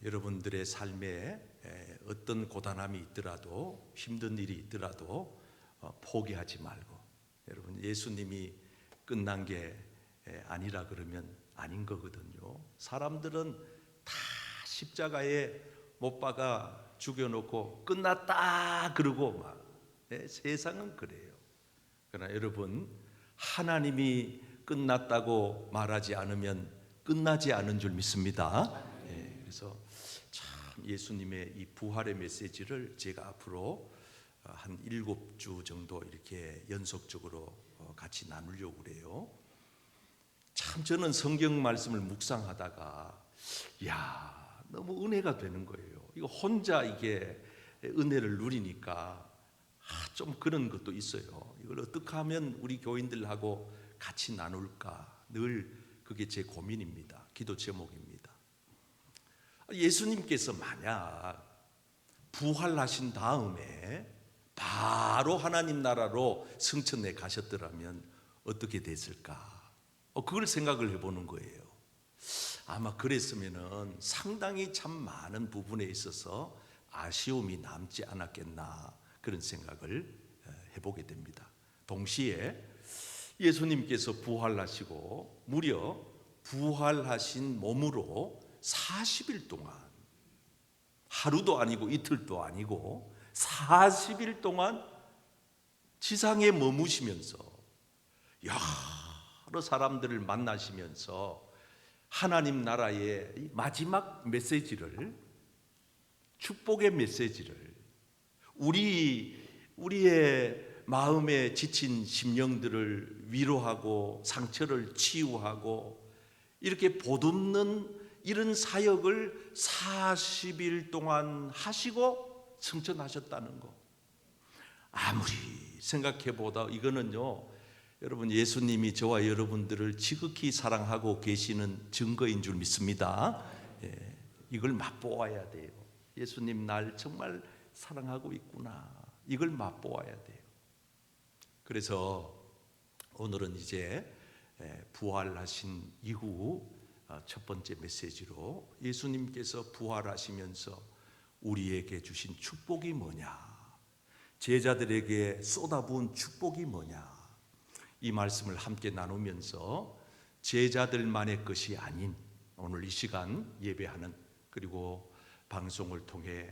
여러분들의 삶에 어떤 고단함이 있더라도 힘든 일이 있더라도 포기하지 말고, 여러분 예수님이 끝난 게 아니라 그러면 아닌 거거든요. 사람들은 다 십자가에 못 박아 죽여놓고 끝났다 그러고 막 세상은 그래요. 그러나 여러분, 하나님이 끝났다고 말하지 않으면 끝나지 않은 줄 믿습니다. 그래서 참 예수님의 이 부활의 메시지를 제가 앞으로 한 7주 정도 이렇게 연속적으로 같이 나누려고 그래요. 참 저는 성경 말씀을 묵상하다가 너무 은혜가 되는 거예요. 이거 혼자 이게 은혜를 누리니까 좀 그런 것도 있어요. 이걸 어떻게 하면 우리 교인들하고 같이 나눌까, 늘 그게 제 고민입니다. 기도 제목입니다. 예수님께서 만약 부활하신 다음에 바로 하나님 나라로 승천해 가셨더라면 어떻게 됐을까? 그걸 생각을 해보는 거예요. 아마 그랬으면은 상당히 참 많은 부분에 있어서 아쉬움이 남지 않았겠나, 그런 생각을 해보게 됩니다. 동시에 예수님께서 부활하시고 무려 부활하신 몸으로 40일 동안, 하루도 아니고 이틀도 아니고 40일 동안 지상에 머무시면서 여러 사람들을 만나시면서 하나님 나라의 마지막 메시지를, 축복의 메시지를, 우리의 마음에 지친 심령들을 위로하고 상처를 치유하고 이렇게 보듬는 이런 사역을 40일 동안 하시고 승천하셨다는 거, 아무리 생각해보다 이거는요, 여러분 예수님이 저와 여러분들을 지극히 사랑하고 계시는 증거인 줄 믿습니다. 이걸 맛보아야 돼요. 예수님 날 정말 사랑하고 있구나, 이걸 맛보아야 돼요. 그래서 오늘은 이제 부활하신 이후 첫 번째 메시지로 예수님께서 부활하시면서 우리에게 주신 축복이 뭐냐, 제자들에게 쏟아부은 축복이 뭐냐, 이 말씀을 함께 나누면서 제자들만의 것이 아닌 오늘 이 시간 예배하는, 그리고 방송을 통해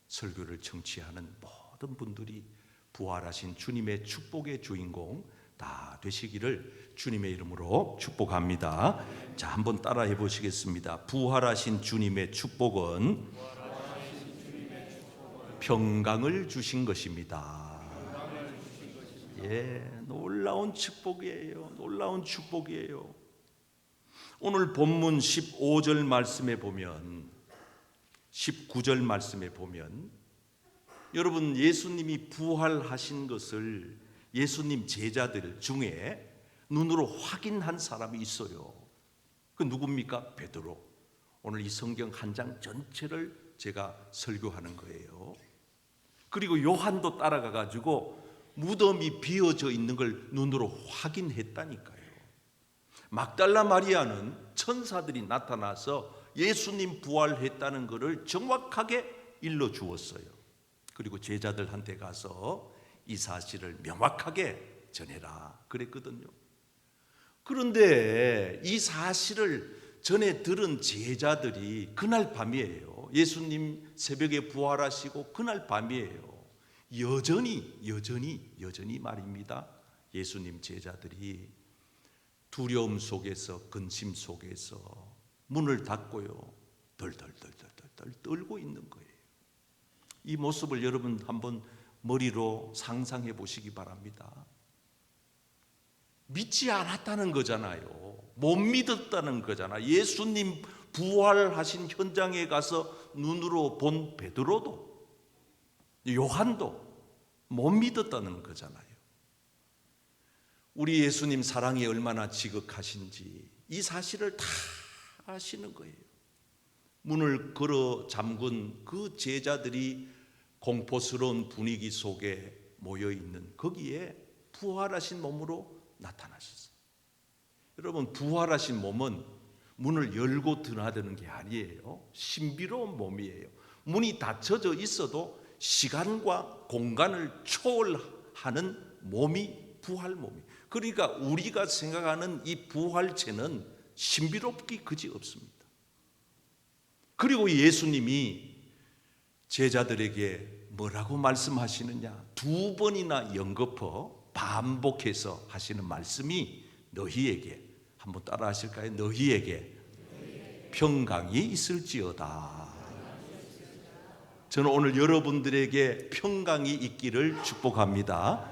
설교를 청취하는 모든 분들이 부활하신 주님의 축복의 주인공 다 되시기를 주님의 이름으로 축복합니다. 자, 한번 따라해 보시겠습니다. 부활하신 주님의 축복은 평강을 주신 것입니다. 놀라운 축복이에요. 놀라운 축복이에요. 오늘 본문 15절 말씀에 보면, 19절 말씀에 보면, 여러분 예수님이 부활하신 것을 예수님 제자들 중에 눈으로 확인한 사람이 있어요. 그 누굽니까? 베드로. 오늘 이 성경 한 장 전체를 제가 설교하는 거예요. 그리고 요한도 따라가 가지고 무덤이 비어져 있는 걸 눈으로 확인했다니까요. 막달라 마리아는 천사들이 나타나서 예수님 부활했다는 것을 정확하게 일러주었어요. 그리고 제자들한테 가서 이 사실을 명확하게 전해라 그랬거든요. 그런데 이 사실을 전해 들은 제자들이 그날 밤이에요. 예수님 새벽에 부활하시고 그날 밤이에요. 여전히 말입니다. 예수님 제자들이 두려움 속에서, 근심 속에서 문을 닫고요, 덜덜덜 떨고 있는 거예요. 이 모습을 여러분 한번 머리로 상상해 보시기 바랍니다. 믿지 않았다는 거잖아요. 못 믿었다는 거잖아요. 예수님 부활하신 현장에 가서 눈으로 본 베드로도, 요한도 못 믿었다는 거잖아요. 우리 예수님 사랑이 얼마나 지극하신지 이 사실을 다 아시는 거예요. 문을 걸어 잠근 그 제자들이 공포스러운 분위기 속에 모여 있는 거기에 부활하신 몸으로 나타나셨어요. 여러분 부활하신 몸은 문을 열고 드나드는 게 아니에요. 신비로운 몸이에요. 문이 닫혀져 있어도 시간과 공간을 초월하는 몸이 부활 몸이에요. 그러니까 우리가 생각하는 이 부활체는 신비롭기 그지 없습니다. 그리고 예수님이 제자들에게 뭐라고 말씀하시느냐? 2번이나 연거푸 반복해서 하시는 말씀이 너희에게, 한번 따라 하실까요? 너희에게 평강이 있을지어다. 저는 오늘 여러분들에게 평강이 있기를 축복합니다.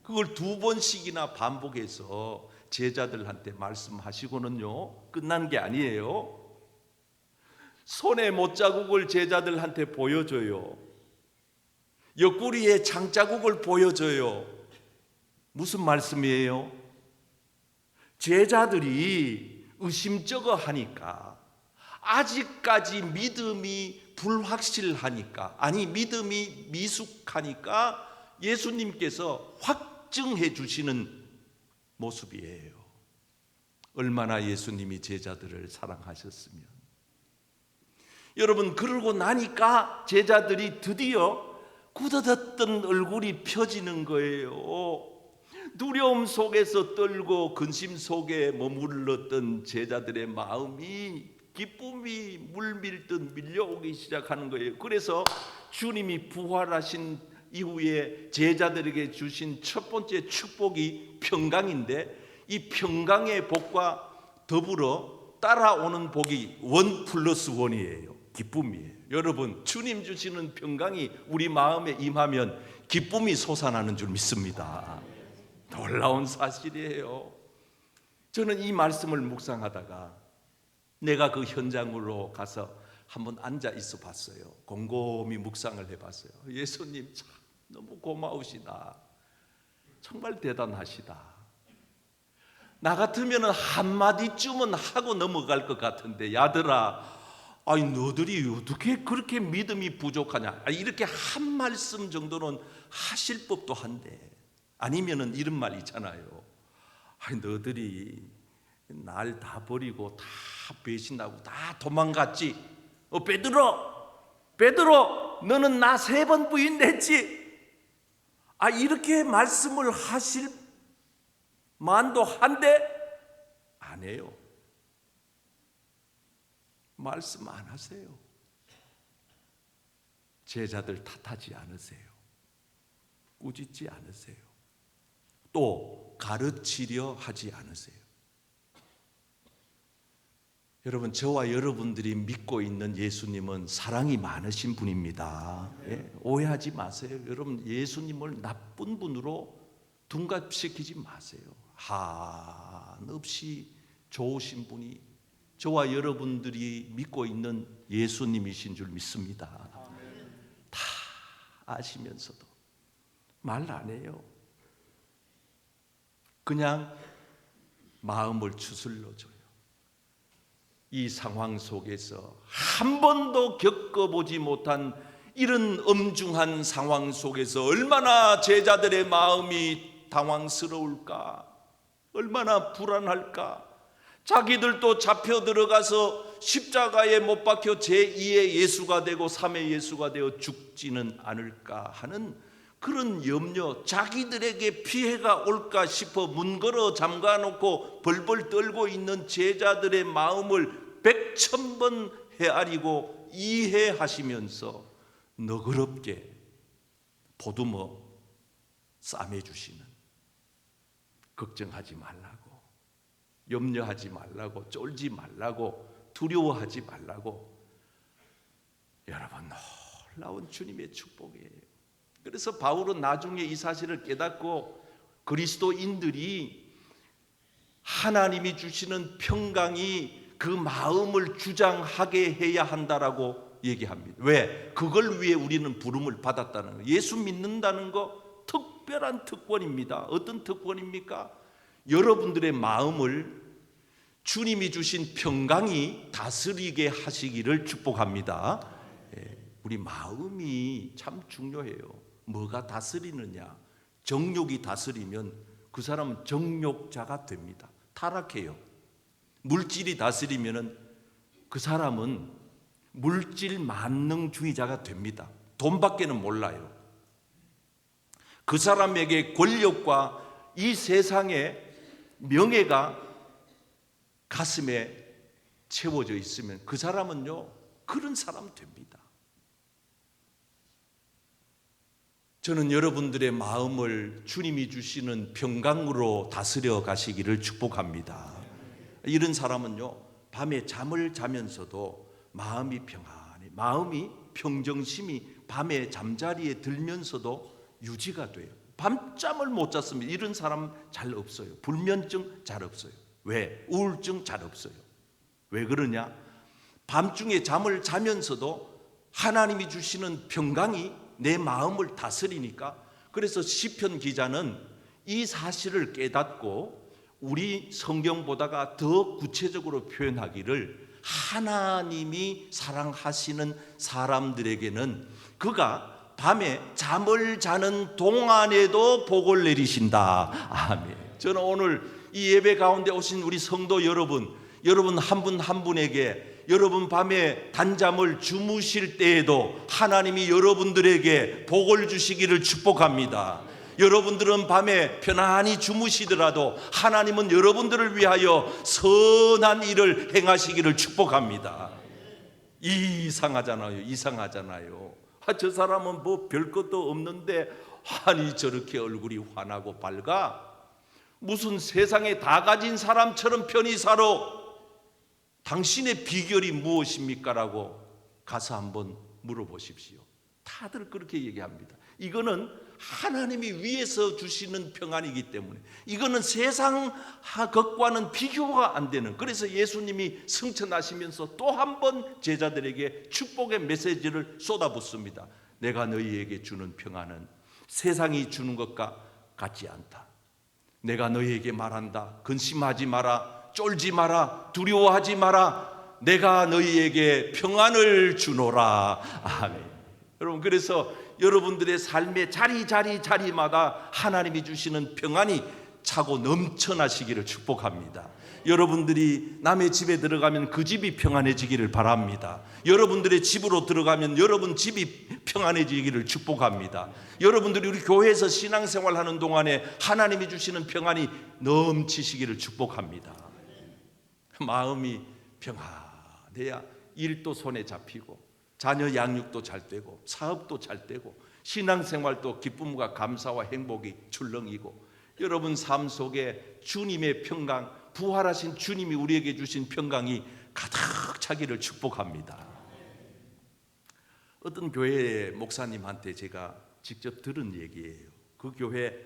그걸 2번씩이나 반복해서 제자들한테 말씀하시고는요, 끝난 게 아니에요. 손에 못자국을 제자들한테 보여줘요. 옆구리에 장자국을 보여줘요. 무슨 말씀이에요? 제자들이 의심쩍어 하니까, 아직까지 믿음이 불확실하니까, 아니 믿음이 미숙하니까 예수님께서 확증해 주시는 모습이에요. 얼마나 예수님이 제자들을 사랑하셨으면. 여러분, 그러고 나니까 제자들이 드디어 굳어졌던 얼굴이 펴지는 거예요. 두려움 속에서 떨고 근심 속에 머물렀던 제자들의 마음이 기쁨이 물밀듯 밀려오기 시작하는 거예요. 그래서 주님이 부활하신 이후에 제자들에게 주신 첫 번째 축복이 평강인데, 이 평강의 복과 더불어 따라오는 복이 1+1이에요. 기쁨이에요. 여러분, 주님 주시는 평강이 우리 마음에 임하면 기쁨이 솟아나는 줄 믿습니다. 놀라운 사실이에요. 저는 이 말씀을 묵상하다가 내가 그 현장으로 가서 한번 앉아 있어 봤어요. 곰곰이 묵상을 해봤어요. 예수님 참 너무 고마우시다. 정말 대단하시다. 나 같으면 한마디쯤은 하고 넘어갈 것 같은데, 야들아, 아니 너들이 어떻게 그렇게 믿음이 부족하냐, 이렇게 한 말씀 정도는 하실 법도 한데, 아니면은 이런 말 있잖아요. 아니 너들이 날 다 버리고 다 배신하고 다 도망갔지. 베드로 너는 나 3번 부인했지. 이렇게 말씀을 하실 만도 한데 안 해요. 말씀 안 하세요. 제자들 탓하지 않으세요. 꾸짖지 않으세요. 또 가르치려 하지 않으세요. 여러분, 저와 여러분들이 믿고 있는 예수님은 사랑이 많으신 분입니다. 오해하지 마세요. 여러분, 예수님을 나쁜 분으로 둔갑시키지 마세요. 한없이 좋으신 분이 저와 여러분들이 믿고 있는 예수님이신 줄 믿습니다. 다 아시면서도 말 안 해요. 그냥 마음을 추슬러줘요. 이 상황 속에서 한 번도 겪어보지 못한 이런 엄중한 상황 속에서 얼마나 제자들의 마음이 당황스러울까, 얼마나 불안할까. 자기들도 잡혀 들어가서 십자가에 못 박혀 제2의 예수가 되고 3의 예수가 되어 죽지는 않을까 하는 그런 염려, 자기들에게 피해가 올까 싶어 문 걸어 잠가놓고 벌벌 떨고 있는 제자들의 마음을 100,000번 헤아리고 이해하시면서 너그럽게 보듬어 싸매주시는, 걱정하지 말라고, 염려하지 말라고, 쫄지 말라고, 두려워하지 말라고. 여러분, 놀라운 주님의 축복이에요. 그래서 바울은 나중에 이 사실을 깨닫고 그리스도인들이 하나님이 주시는 평강이 그 마음을 주장하게 해야 한다라고 얘기합니다. 왜? 그걸 위해 우리는 부름을 받았다는 거예요. 예수 믿는다는 거 특별한 특권입니다. 어떤 특권입니까? 여러분들의 마음을 주님이 주신 평강이 다스리게 하시기를 축복합니다. 우리 마음이 참 중요해요. 뭐가 다스리느냐? 정욕이 다스리면 그 사람은 정욕자가 됩니다. 타락해요. 물질이 다스리면은 그 사람은 물질 만능주의자가 됩니다. 돈밖에는 몰라요. 그 사람에게 권력과 이 세상의 명예가 가슴에 채워져 있으면 그 사람은요, 그런 사람 됩니다. 저는 여러분들의 마음을 주님이 주시는 평강으로 다스려 가시기를 축복합니다. 이런 사람은요, 밤에 잠을 자면서도 마음이 평안해, 마음이 평정심이 밤에 잠자리에 들면서도 유지가 돼요. 밤잠을 못 잤습니다. 이런 사람 잘 없어요. 불면증 잘 없어요. 왜? 우울증 잘 없어요. 왜 그러냐? 밤중에 잠을 자면서도 하나님이 주시는 평강이 내 마음을 다스리니까. 그래서 시편 기자는 이 사실을 깨닫고 우리 성경보다가 더 구체적으로 표현하기를, 하나님이 사랑하시는 사람들에게는 그가 밤에 잠을 자는 동안에도 복을 내리신다. 아멘. 저는 오늘 이 예배 가운데 오신 우리 성도 여러분 한 분 한 분에게 여러분 밤에 단잠을 주무실 때에도 하나님이 여러분들에게 복을 주시기를 축복합니다. 여러분들은 밤에 편안히 주무시더라도 하나님은 여러분들을 위하여 선한 일을 행하시기를 축복합니다. 이상하잖아요. 저 사람은 뭐 별것도 없는데 아니 저렇게 얼굴이 환하고 밝아? 무슨 세상에 다 가진 사람처럼 편히 살아? 당신의 비결이 무엇입니까? 라고 가서 한번 물어보십시오. 다들 그렇게 얘기합니다. 이거는 하나님이 위에서 주시는 평안이기 때문에, 이거는 세상 것과는 비교가 안 되는, 그래서 예수님이 승천하시면서 또 한 번 제자들에게 축복의 메시지를 쏟아붓습니다. 내가 너희에게 주는 평안은 세상이 주는 것과 같지 않다. 내가 너희에게 말한다. 근심하지 마라. 쫄지 마라. 두려워하지 마라. 내가 너희에게 평안을 주노라. 아멘. 여러분, 그래서 여러분들의 삶의 자리마다 하나님이 주시는 평안이 차고 넘쳐나시기를 축복합니다. 여러분들이 남의 집에 들어가면 그 집이 평안해지기를 바랍니다. 여러분들의 집으로 들어가면 여러분 집이 평안해지기를 축복합니다. 여러분들이 우리 교회에서 신앙생활하는 동안에 하나님이 주시는 평안이 넘치시기를 축복합니다. 마음이 평안해야 일도 손에 잡히고 자녀 양육도 잘 되고 사업도 잘 되고 신앙생활도 기쁨과 감사와 행복이 출렁이고, 여러분 삶 속에 주님의 평강, 부활하신 주님이 우리에게 주신 평강이 가득 차기를 축복합니다. 어떤 교회 목사님한테 제가 직접 들은 얘기예요. 그 교회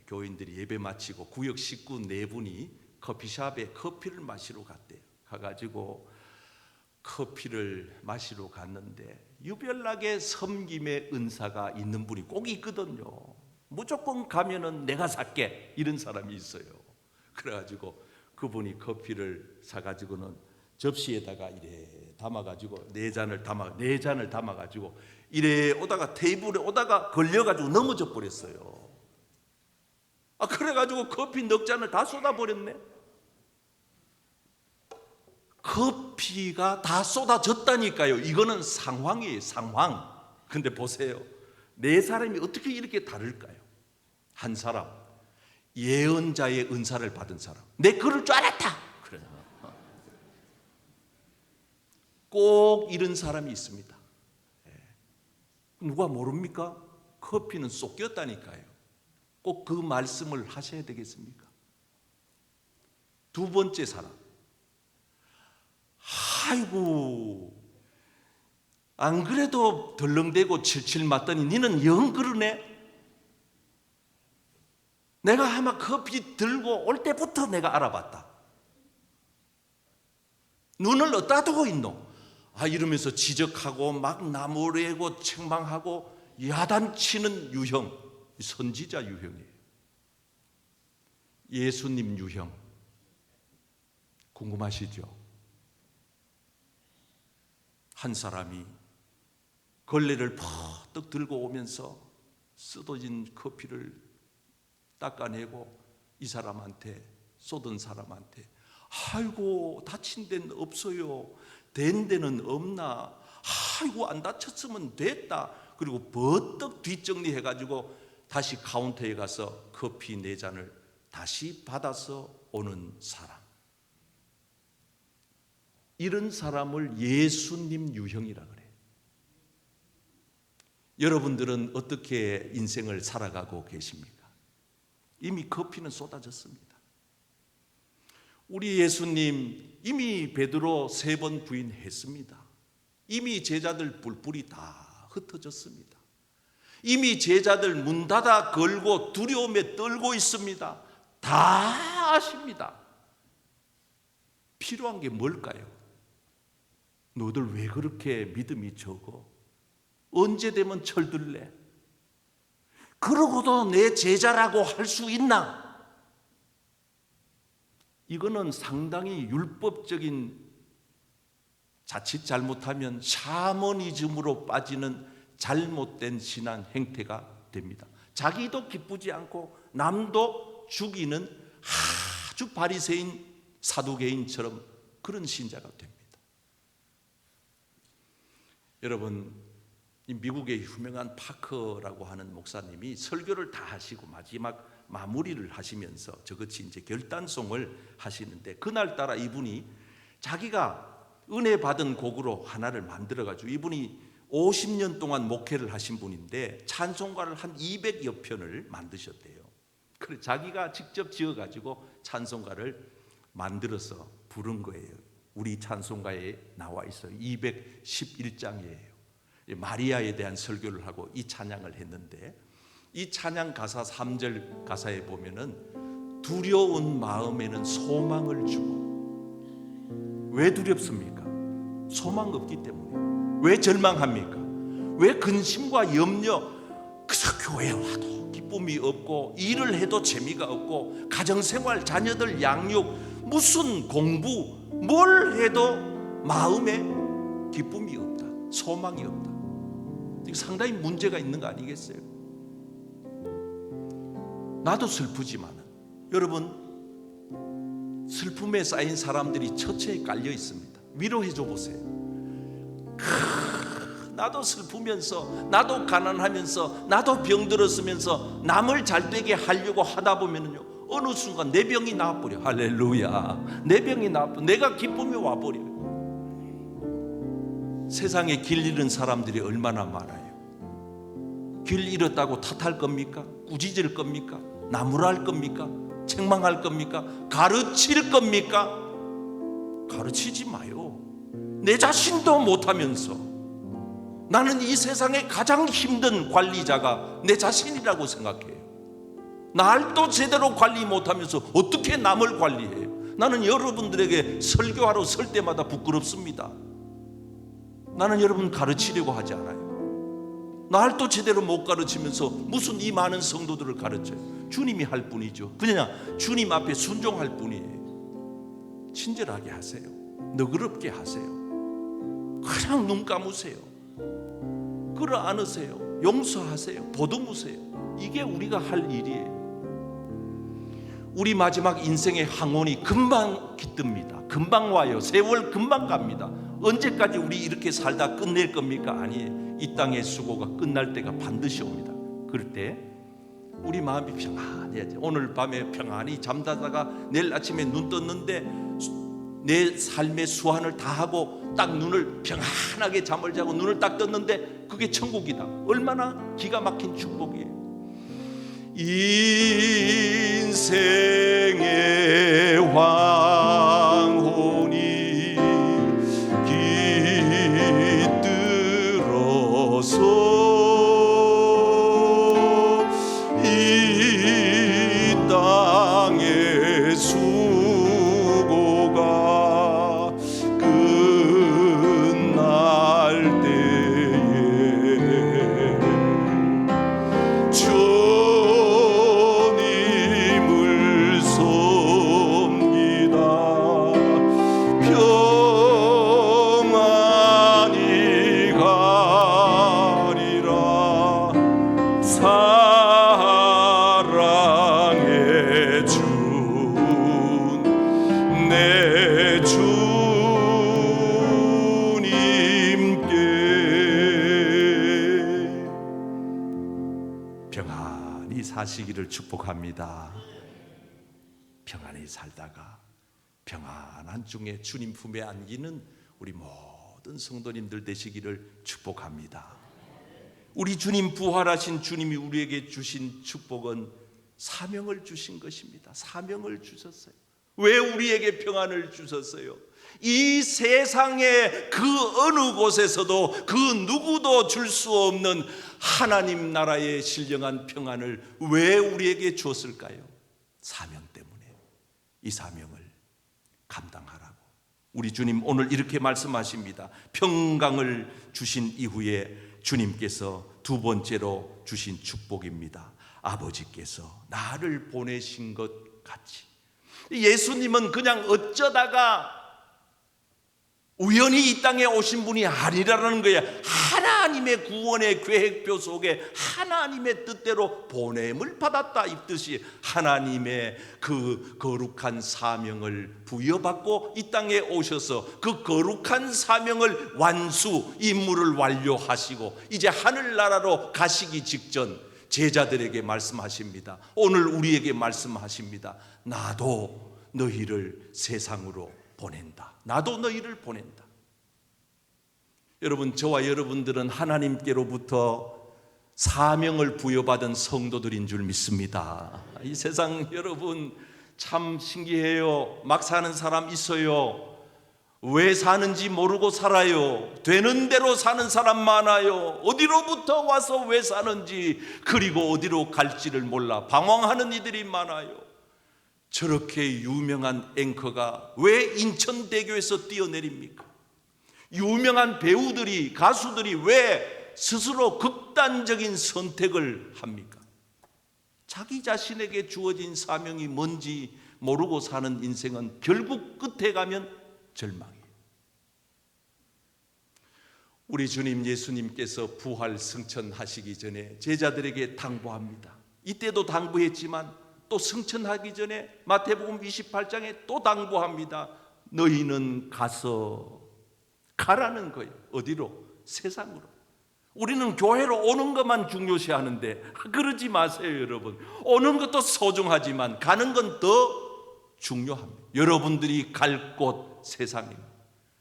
교인들이 예배 마치고 구역 식구 4분이 커피숍에 커피를 마시러 갔대요. 가가지고 커피를 마시러 갔는데 유별나게 섬김의 은사가 있는 분이 꼭 있거든요. 무조건 가면은 내가 살게 이런 사람이 있어요. 그래가지고 그분이 커피를 사가지고는 접시에다가 이래 담아가지고 4잔을 담아가지고 이래 오다가 테이블에 오다가 걸려가지고 넘어져 버렸어요. 그래가지고 커피 넉 잔을 다 쏟아버렸네. 커피가 다 쏟아졌다니까요. 이거는 상황이에요, 상황. 근데 보세요, 4사람이 어떻게 이렇게 다를까요? 한 사람, 예언자의 은사를 받은 사람, 내 그럴 줄 알았다. 그래. 꼭 이런 사람이 있습니다. 누가 모릅니까? 커피는 쏟겼다니까요. 꼭 그 말씀을 하셔야 되겠습니까? 2번째 사람, 아이고 안 그래도 덜렁대고 칠칠 맞더니 니는 영 그러네. 내가 아마 커피 들고 올 때부터 내가 알아봤다. 눈을 어디다 두고 있노? 이러면서 지적하고 막 나무래고 책망하고 야단치는 유형, 선지자 유형이에요. 예수님 유형 궁금하시죠? 한 사람이 걸레를 퍼뜩 들고 오면서 쓰러진 커피를 닦아내고 이 사람한테, 쏟은 사람한테 아이고 다친 데는 없어요. 된 데는 없나? 아이고 안 다쳤으면 됐다. 그리고 버떡 뒷정리해가지고 다시 카운터에 가서 커피 4잔을 다시 받아서 오는 사람. 이런 사람을 예수님 유형이라 그래요. 여러분들은 어떻게 인생을 살아가고 계십니까? 이미 커피는 쏟아졌습니다. 우리 예수님 이미 베드로 3번 부인했습니다. 이미 제자들 뿔뿔이 다 흩어졌습니다. 이미 제자들 문 닫아 걸고 두려움에 떨고 있습니다. 다 아십니다. 필요한 게 뭘까요? 너들 왜 그렇게 믿음이 적어? 언제 되면 철들래? 그러고도 내 제자라고 할 수 있나? 이거는 상당히 율법적인, 자칫 잘못하면 샤머니즘으로 빠지는 잘못된 신앙 행태가 됩니다. 자기도 기쁘지 않고 남도 죽이는 아주 바리새인 사두개인처럼 그런 신자가 됩니다. 여러분, 이 미국의 유명한 파커라고 하는 목사님이 설교를 다 하시고 마지막 마무리를 하시면서 저같이 이제 결단송을 하시는데, 그날따라 이분이 자기가 은혜 받은 곡으로 하나를 만들어가지고, 이분이 50년 동안 목회를 하신 분인데 찬송가를 한 200여 편을 만드셨대요. 그래 자기가 직접 지어가지고 찬송가를 만들어서 부른 거예요. 우리 찬송가에 나와 있어요. 211장이에요. 마리아에 대한 설교를 하고 이 찬양을 했는데, 이 찬양 가사 3절 가사에 보면은 두려운 마음에는 소망을 주고. 왜 두렵습니까? 소망 없기 때문에. 왜 절망합니까? 왜 근심과 염려? 그래서 교회 와도 기쁨이 없고, 일을 해도 재미가 없고, 가정생활, 자녀들 양육, 무슨 공부, 뭘 해도 마음에 기쁨이 없다, 소망이 없다. 상당히 문제가 있는 거 아니겠어요? 나도 슬프지만 여러분, 슬픔에 쌓인 사람들이 처처에 깔려 있습니다. 위로해 줘 보세요. 나도 슬프면서, 나도 가난하면서, 나도 병들었으면서 남을 잘되게 하려고 하다 보면요, 어느 순간 내 병이 나와버려. 할렐루야. 내 병이 나와버려. 내가 기쁨이 와버려요. 세상에 길 잃은 사람들이 얼마나 많아요. 길 잃었다고 탓할 겁니까? 꾸짖을 겁니까? 나무랄 겁니까? 책망할 겁니까? 가르칠 겁니까? 가르치지 마요. 내 자신도 못하면서. 나는 이 세상에 가장 힘든 관리자가 내 자신이라고 생각해요. 날도 제대로 관리 못하면서 어떻게 남을 관리해요? 나는 여러분들에게 설교하러 설 때마다 부끄럽습니다. 나는 여러분 가르치려고 하지 않아요. 날도 제대로 못 가르치면서 무슨 이 많은 성도들을 가르쳐요. 주님이 할 뿐이죠. 그냥 주님 앞에 순종할 뿐이에요. 친절하게 하세요. 너그럽게 하세요. 그냥 눈 감으세요. 끌어안으세요. 용서하세요. 보듬으세요. 이게 우리가 할 일이에요. 우리 마지막 인생의 항온이 금방 깃듭니다. 금방 와요. 세월 금방 갑니다. 언제까지 우리 이렇게 살다 끝낼 겁니까? 아니에요. 이 땅의 수고가 끝날 때가 반드시 옵니다. 그럴 때 우리 마음이 평안해야지. 오늘 밤에 평안히 잠자다가 내일 아침에 눈 떴는데 내 삶의 수완을 다하고 딱 눈을 평안하게 잠을 자고 눈을 딱 떴는데 그게 천국이다. 얼마나 기가 막힌 축복이에요. 인생의 황혼이 깃들어서 이 땅의 수고가 끝날 때에 주님을 사시기를 축복합니다. 평안히 살다가 평안한 중에 주님 품에 안기는 우리 모든 성도님들 되시기를 축복합니다. 우리 주님, 부활하신 주님이 우리에게 주신 축복은 사명을 주신 것입니다. 사명을 주셨어요. 왜 우리에게 평안을 주셨어요? 이 세상의 그 어느 곳에서도 그 누구도 줄 수 없는 하나님 나라의 신령한 평안을 왜 우리에게 주었을까요? 사명 때문에. 이 사명을 감당하라고 우리 주님 오늘 이렇게 말씀하십니다. 평강을 주신 이후에 주님께서 두 번째로 주신 축복입니다. 아버지께서 나를 보내신 것 같이. 예수님은 그냥 어쩌다가 우연히 이 땅에 오신 분이 아니라는 거예요. 하나님의 구원의 계획표 속에 하나님의 뜻대로 보냄을 받았다, 이 뜻이. 하나님의 그 거룩한 사명을 부여받고 이 땅에 오셔서 그 거룩한 사명을 완수, 임무를 완료하시고 이제 하늘나라로 가시기 직전 제자들에게 말씀하십니다. 오늘 우리에게 말씀하십니다. 나도 너희를 세상으로 보낸다. 나도 너희를 보낸다. 여러분, 저와 여러분들은 하나님께로부터 사명을 부여받은 성도들인 줄 믿습니다. 이 세상 여러분 참 신기해요. 막 사는 사람 있어요. 왜 사는지 모르고 살아요. 되는 대로 사는 사람 많아요. 어디로부터 와서 왜 사는지, 그리고 어디로 갈지를 몰라 방황하는 이들이 많아요. 저렇게 유명한 앵커가 왜 인천대교에서 뛰어내립니까? 유명한 배우들이, 가수들이 왜 스스로 극단적인 선택을 합니까? 자기 자신에게 주어진 사명이 뭔지 모르고 사는 인생은 결국 끝에 가면 절망이에요. 우리 주님 예수님께서 부활 승천하시기 전에 제자들에게 당부합니다. 이때도 당부했지만 또 승천하기 전에 마태복음 28장에 또 당부합니다. 너희는 가라는 거예요. 어디로? 세상으로. 우리는 교회로 오는 것만 중요시하는데 그러지 마세요, 여러분. 오는 것도 소중하지만 가는 건 더 중요합니다. 여러분들이 갈 곳 세상입니다.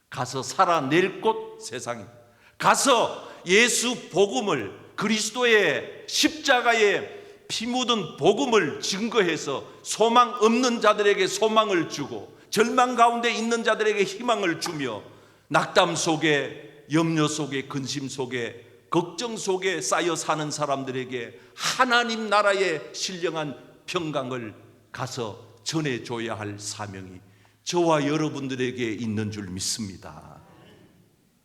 가서 살아낼 곳 세상입니다. 가서 예수 복음을, 그리스도의 십자가의 피 묻은 복음을 증거해서 소망 없는 자들에게 소망을 주고 절망 가운데 있는 자들에게 희망을 주며 낙담 속에, 염려 속에, 근심 속에, 걱정 속에 쌓여 사는 사람들에게 하나님 나라의 신령한 평강을 가서 전해줘야 할 사명이 저와 여러분들에게 있는 줄 믿습니다.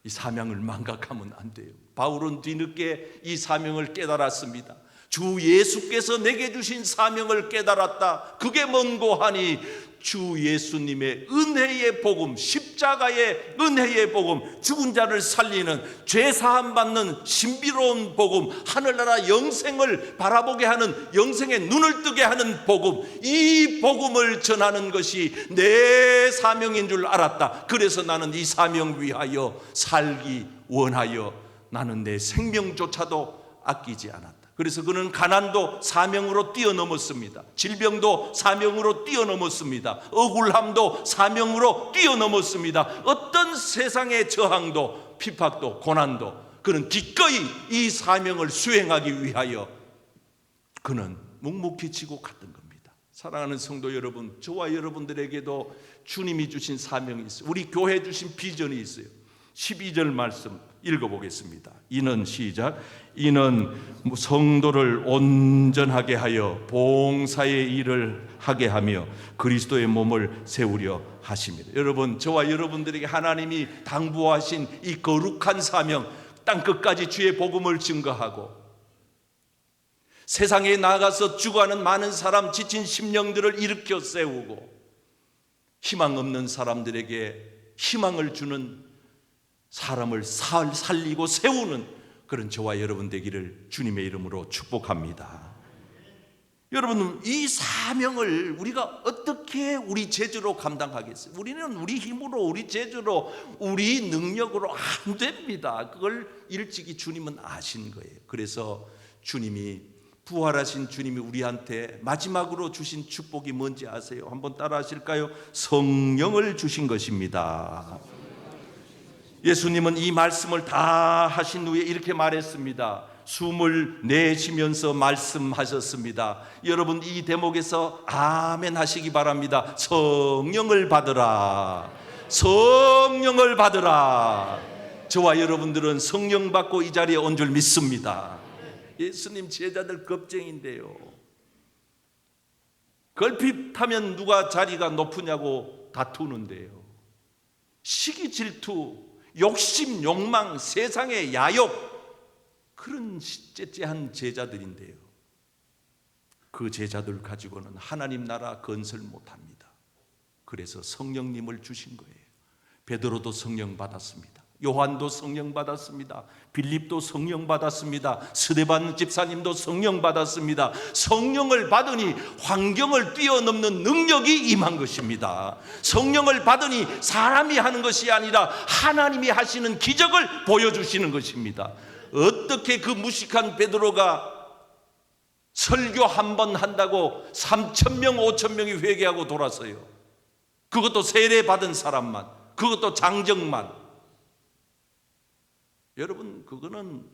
이 사명을 망각하면 안 돼요. 바울은 뒤늦게 이 사명을 깨달았습니다. 주 예수께서 내게 주신 사명을 깨달았다. 그게 뭔고 하니 주 예수님의 은혜의 복음, 십자가의 은혜의 복음, 죽은 자를 살리는, 죄 사함 받는 신비로운 복음, 하늘나라 영생을 바라보게 하는, 영생의 눈을 뜨게 하는 복음, 이 복음을 전하는 것이 내 사명인 줄 알았다. 그래서 나는 이 사명 위하여 살기 원하여 나는 내 생명조차도 아끼지 않았다. 그래서 그는 가난도 사명으로 뛰어넘었습니다. 질병도 사명으로 뛰어넘었습니다. 억울함도 사명으로 뛰어넘었습니다. 어떤 세상의 저항도, 핍박도, 고난도 그는 기꺼이 이 사명을 수행하기 위하여 그는 묵묵히 지고 갔던 겁니다. 사랑하는 성도 여러분, 저와 여러분들에게도 주님이 주신 사명이 있어요. 우리 교회 주신 비전이 있어요. 12절 말씀 읽어보겠습니다. 이는 시작. 이는 성도를 온전하게 하여 봉사의 일을 하게 하며 그리스도의 몸을 세우려 하십니다. 여러분, 저와 여러분들에게 하나님이 당부하신 이 거룩한 사명, 땅 끝까지 주의 복음을 증거하고 세상에 나가서 죽어가는 많은 사람, 지친 심령들을 일으켜 세우고 희망 없는 사람들에게 희망을 주는, 사람을 살리고 세우는 그런 저와 여러분 되기를 주님의 이름으로 축복합니다. 여러분, 이 사명을 우리가 어떻게 우리 재주로 감당하겠어요? 우리는 우리 힘으로, 우리 재주로, 우리 능력으로 안 됩니다. 그걸 일찍이 주님은 아신 거예요. 그래서 주님이 부활하신 주님이 우리한테 마지막으로 주신 축복이 뭔지 아세요? 한번 따라 하실까요? 성령을 주신 것입니다. 예수님은 이 말씀을 다 하신 후에 이렇게 말했습니다. 숨을 내쉬면서 말씀하셨습니다. 여러분, 이 대목에서 아멘 하시기 바랍니다. 성령을 받으라. 성령을 받으라. 저와 여러분들은 성령 받고 이 자리에 온 줄 믿습니다. 예수님 제자들 겁쟁인데요. 걸핏하면 누가 자리가 높으냐고 다투는데요. 시기 질투, 욕심, 욕망, 세상의 야욕, 그런 째째한 제자들인데요. 그 제자들 가지고는 하나님 나라 건설 못합니다. 그래서 성령님을 주신 거예요. 베드로도 성령 받았습니다. 요한도 성령 받았습니다. 빌립도 성령 받았습니다. 스데반 집사님도 성령 받았습니다. 성령을 받으니 환경을 뛰어넘는 능력이 임한 것입니다. 성령을 받으니 사람이 하는 것이 아니라 하나님이 하시는 기적을 보여주시는 것입니다. 어떻게 그 무식한 베드로가 설교 한 번 한다고 3,000명 5,000명이 회개하고 돌았어요. 그것도 세례 받은 사람만, 그것도 장정만. 여러분, 그거는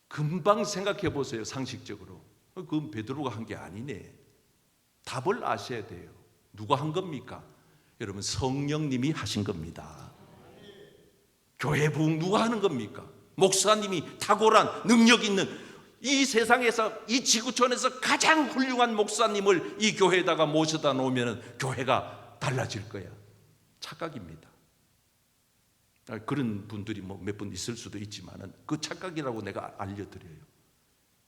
금방 생각해 보세요. 상식적으로. 그건 베드로가 한 게 아니네. 답을 아셔야 돼요. 누가 한 겁니까? 여러분, 성령님이 하신 겁니다. 교회 부흥 누가 하는 겁니까? 목사님이 탁월한 능력 있는, 이 세상에서, 이 지구촌에서 가장 훌륭한 목사님을 이 교회에다가 모셔다 놓으면 교회가 달라질 거야. 착각입니다. 그런 분들이 뭐 몇 분 있을 수도 있지만은 그 착각이라고 내가 알려드려요.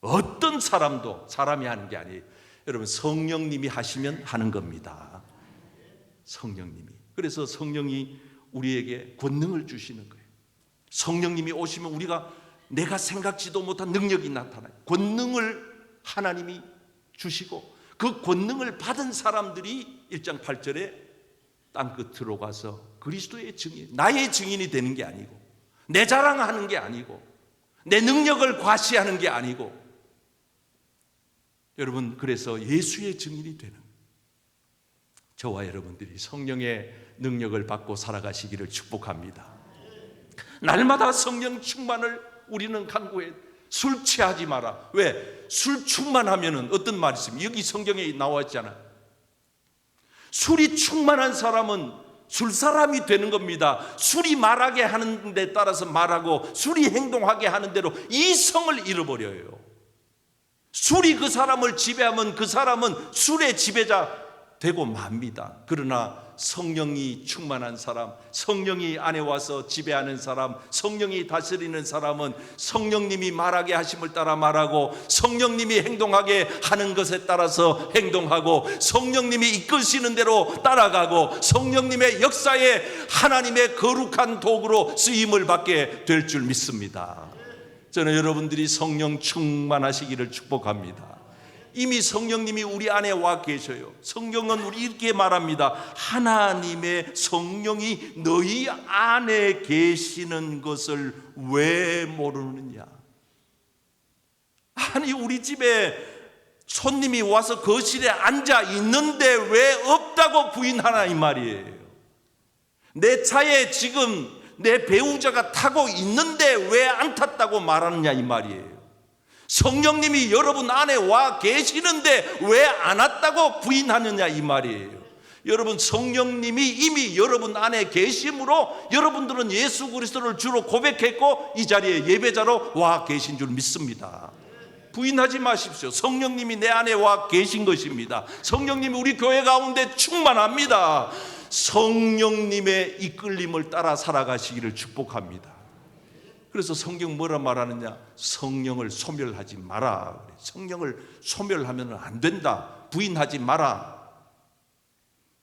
어떤 사람도 사람이 하는 게 아니에요. 여러분, 성령님이 하시면 하는 겁니다. 성령님이. 그래서 성령이 우리에게 권능을 주시는 거예요. 성령님이 오시면 우리가 내가 생각지도 못한 능력이 나타나요. 권능을 하나님이 주시고 그 권능을 받은 사람들이 1장 8절에 땅끝으로 가서 그리스도의 증인, 나의 증인이 되는 게 아니고, 내 자랑하는 게 아니고, 내 능력을 과시하는 게 아니고, 여러분, 그래서 예수의 증인이 되는, 저와 여러분들이 성령의 능력을 받고 살아가시기를 축복합니다. 날마다 성령 충만을 우리는 간구해. 술 취하지 마라. 왜? 술 충만하면 어떤 말이 있습니까? 여기 성경에 나와 있잖아요. 술이 충만한 사람은 술사람이 되는 겁니다. 술이 말하게 하는 데 따라서 말하고 술이 행동하게 하는 대로 이성을 잃어버려요. 술이 그 사람을 지배하면 그 사람은 술의 지배자 되고 맙니다. 그러나 성령이 충만한 사람, 성령이 안에 와서 지배하는 사람, 성령이 다스리는 사람은 성령님이 말하게 하심을 따라 말하고, 성령님이 행동하게 하는 것에 따라서 행동하고, 성령님이 이끄시는 대로 따라가고, 성령님의 역사에 하나님의 거룩한 도구로 쓰임을 받게 될 줄 믿습니다. 저는 여러분들이 성령 충만하시기를 축복합니다. 이미 성령님이 우리 안에 와 계셔요. 성경은 우리 이렇게 말합니다. 하나님의 성령이 너희 안에 계시는 것을 왜 모르느냐? 아니, 우리 집에 손님이 와서 거실에 앉아 있는데 왜 없다고 부인하나 이 말이에요. 내 차에 지금 내 배우자가 타고 있는데 왜 안 탔다고 말하느냐 이 말이에요. 성령님이 여러분 안에 와 계시는데 왜 안 왔다고 부인하느냐 이 말이에요. 여러분, 성령님이 이미 여러분 안에 계심으로 여러분들은 예수 그리스도를 주로 고백했고 이 자리에 예배자로 와 계신 줄 믿습니다. 부인하지 마십시오. 성령님이 내 안에 와 계신 것입니다. 성령님이 우리 교회 가운데 충만합니다. 성령님의 이끌림을 따라 살아가시기를 축복합니다. 그래서 성경 뭐라 말하느냐? 성령을 소멸하지 마라. 성령을 소멸하면 안 된다. 부인하지 마라.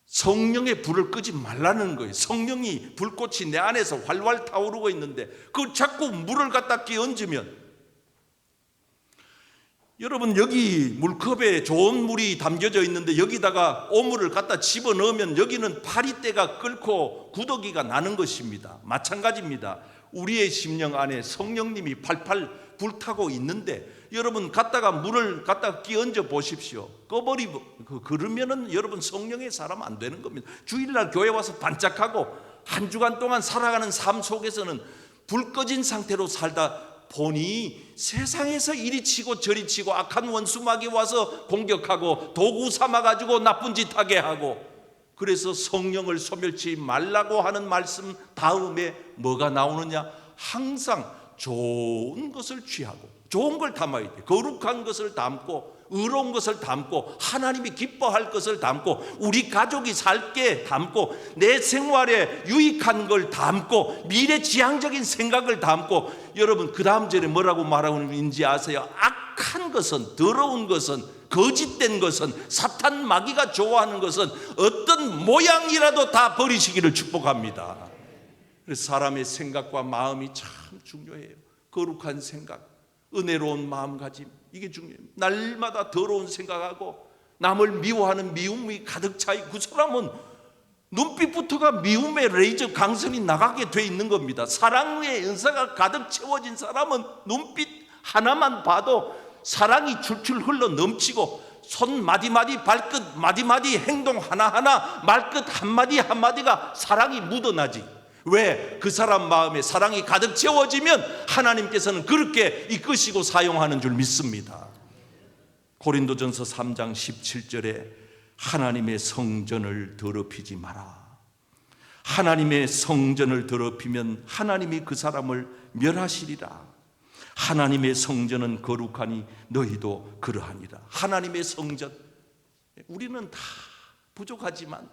성령의 불을 끄지 말라는 거예요. 성령이 불꽃이 내 안에서 활활 타오르고 있는데 그 자꾸 물을 갖다 끼얹으면, 여러분, 여기 물컵에 좋은 물이 담겨져 있는데 여기다가 오물을 갖다 집어넣으면 여기는 파리떼가 끓고 구더기가 나는 것입니다. 마찬가지입니다. 우리의 심령 안에 성령님이 팔팔 불타고 있는데 여러분 갖다가 물을 갖다가 끼얹어 보십시오. 꺼버리고 그러면은 여러분 성령의 사람 안 되는 겁니다. 주일날 교회 와서 반짝하고 한 주간 동안 살아가는 삶 속에서는 불 꺼진 상태로 살다 보니 세상에서 이리 치고 저리 치고 악한 원수막이 와서 공격하고 도구 삼아가지고 나쁜 짓 하게 하고, 그래서 성령을 소멸치 말라고 하는 말씀 다음에 뭐가 나오느냐? 항상 좋은 것을 취하고 좋은 걸 담아야 돼. 거룩한 것을 담고 의로운 것을 담고 하나님이 기뻐할 것을 담고 우리 가족이 살게 담고 내 생활에 유익한 걸 담고 미래지향적인 생각을 담고, 여러분 그 다음 절에 뭐라고 말하고 있는지 아세요? 악한 것은, 더러운 것은, 거짓된 것은, 사탄 마귀가 좋아하는 것은 어떤 모양이라도 다 버리시기를 축복합니다. 그래서 사람의 생각과 마음이 참 중요해요. 거룩한 생각, 은혜로운 마음가짐, 이게 중요해요. 날마다 더러운 생각하고 남을 미워하는 미움이 가득 차 있고, 그 사람은 눈빛부터가 미움의 레이저 강선이 나가게 돼 있는 겁니다. 사랑의 은사가 가득 채워진 사람은 눈빛 하나만 봐도 사랑이 줄줄 흘러 넘치고, 손 마디마디, 발끝 마디마디, 행동 하나하나, 말끝 한마디 한마디가 사랑이 묻어나지. 왜? 그 사람 마음에 사랑이 가득 채워지면 하나님께서는 그렇게 이끄시고 사용하는 줄 믿습니다. 고린도전서 3장 17절에 하나님의 성전을 더럽히지 마라. 하나님의 성전을 더럽히면 하나님이 그 사람을 멸하시리라. 하나님의 성전은 거룩하니 너희도 그러하니라. 하나님의 성전, 우리는 다 부족하지만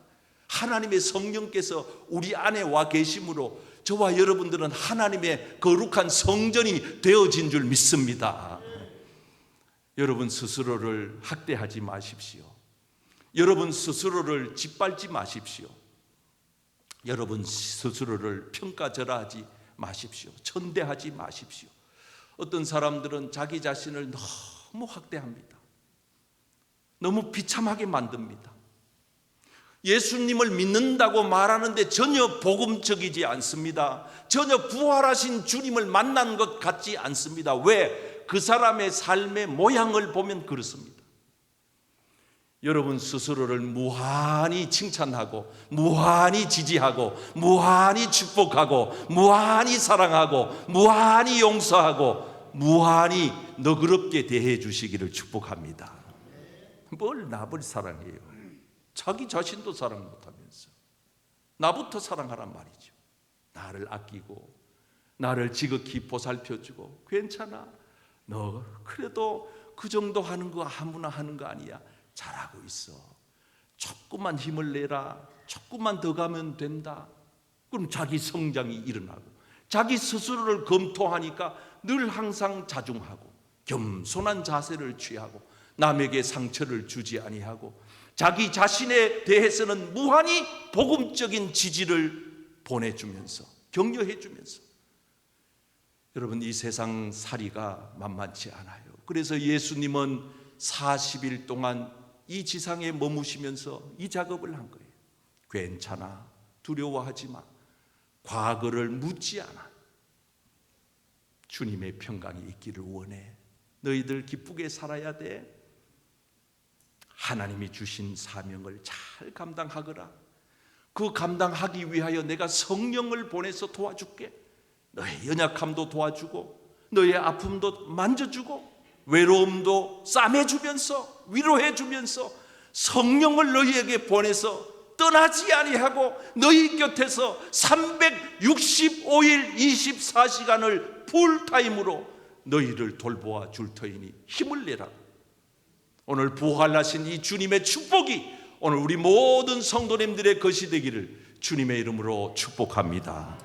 하나님의 성령께서 우리 안에 와 계심으로 저와 여러분들은 하나님의 거룩한 성전이 되어진 줄 믿습니다. 여러분 스스로를 학대하지 마십시오. 여러분 스스로를 짓밟지 마십시오. 여러분 스스로를 평가절하하지 마십시오. 천대하지 마십시오. 어떤 사람들은 자기 자신을 너무 학대합니다. 너무 비참하게 만듭니다. 예수님을 믿는다고 말하는데 전혀 복음적이지 않습니다. 전혀 부활하신 주님을 만난 것 같지 않습니다. 왜? 그 사람의 삶의 모양을 보면 그렇습니다. 여러분 스스로를 무한히 칭찬하고 무한히 지지하고 무한히 축복하고 무한히 사랑하고 무한히 용서하고 무한히 너그럽게 대해 주시기를 축복합니다. 뭘 나를 사랑해요? 자기 자신도 사랑 못하면서 나부터 사랑하란 말이죠. 나를 아끼고 나를 지극히 보살펴주고, 괜찮아, 너 그래도 그 정도 하는 거 아무나 하는 거 아니야, 잘하고 있어, 조금만 힘을 내라, 조금만 더 가면 된다. 그럼 자기 성장이 일어나고, 자기 스스로를 검토하니까 늘 항상 자중하고 겸손한 자세를 취하고 남에게 상처를 주지 아니하고 자기 자신에 대해서는 무한히 복음적인 지지를 보내주면서 격려해주면서, 여러분 이 세상 살이가 만만치 않아요. 그래서 예수님은 40일 동안 이 지상에 머무시면서 이 작업을 한 거예요. 괜찮아, 두려워하지 마, 과거를 묻지 않아, 주님의 평강이 있기를 원해, 너희들 기쁘게 살아야 돼, 하나님이 주신 사명을 잘 감당하거라, 그 감당하기 위하여 내가 성령을 보내서 도와줄게, 너의 연약함도 도와주고 너의 아픔도 만져주고 외로움도 싸매주면서 위로해주면서 성령을 너희에게 보내서 떠나지 아니하고 너희 곁에서 365일 24시간을 풀타임으로 너희를 돌보아 줄 터이니 힘을 내라. 오늘 부활하신 이 주님의 축복이 오늘 우리 모든 성도님들의 것이 되기를 주님의 이름으로 축복합니다.